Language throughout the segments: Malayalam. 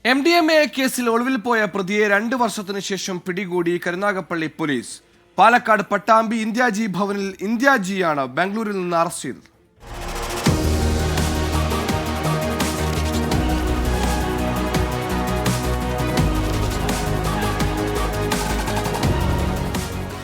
MDMA കേസിൽ ഒളിവിൽ പോയ പ്രതിയെ 2 വർഷത്തിനു ശേഷം പിടികൂടി കരുനാഗപ്പള്ളി പോലീസ്. പാലക്കാട് പട്ടാമ്പി ഇന്ത്യാജി ഭവനിൽ ഇന്ത്യാജിയാണ് ബാംഗ്ലൂരിൽ നിന്ന് അറസ്റ്റ് ചെയ്തത്.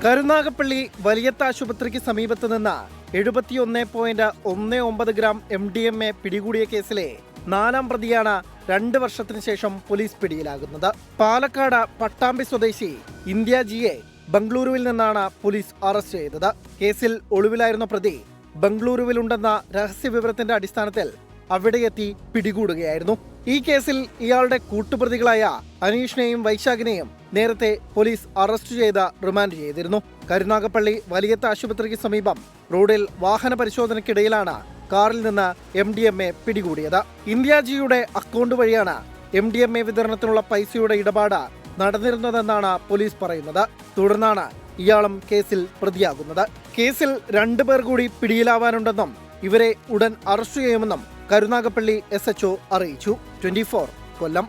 കരുനാഗപ്പള്ളി വലിയത്ത ആശുപത്രിക്ക് സമീപത്ത് നിന്ന് 71.19 ഗ്രാം MDMA പിടികൂടിയ കേസിലെ 4ാം പ്രതിയാണ് 2 വർഷത്തിന് ശേഷം പോലീസ് പിടിയിലാകുന്നത്. പാലക്കാട് പട്ടാമ്പി സ്വദേശി ഇന്ത്യാജിയെ ബംഗളൂരുവിൽ നിന്നാണ് പോലീസ് അറസ്റ്റ് ചെയ്തത്. കേസിൽ ഒളിവിലായിരുന്ന പ്രതി ബംഗളൂരുവിലുണ്ടെന്ന രഹസ്യവിവരത്തിന്റെ അടിസ്ഥാനത്തിൽ അവിടെയെത്തി പിടികൂടുകയായിരുന്നു. ഈ കേസിൽ ഇയാളുടെ കൂട്ടുപ്രതികളായ അനീഷിനെയും വൈശാഖിനെയും നേരത്തെ പോലീസ് അറസ്റ്റ് ചെയ്ത് റിമാൻഡ് ചെയ്തിരുന്നു. കരുനാഗപ്പള്ളി വലിയത്ത ആശുപത്രിക്ക് സമീപം റോഡിൽ വാഹന പരിശോധനയ്ക്കിടയിലാണ് കാറിൽ നിന്ന് MDMA പിടികൂടിയത്. ഇന്ത്യാജിയുടെ അക്കൗണ്ട് വഴിയാണ് MDMA വിതരണത്തിനുള്ള പൈസയുടെ ഇടപാട് നടന്നിരുന്നതെന്നാണ് പോലീസ് പറയുന്നത്. തുടർന്നാണ് ഇയാളും കേസിൽ പ്രതിയാകുന്നത്. കേസിൽ 2 പേർ കൂടി പിടിയിലാവാനുണ്ടെന്നും ഇവരെ ഉടൻ അറസ്റ്റ് ചെയ്യുമെന്നും കരുനാഗപ്പള്ളി SHO അറിയിച്ചു. 24 കൊല്ലം.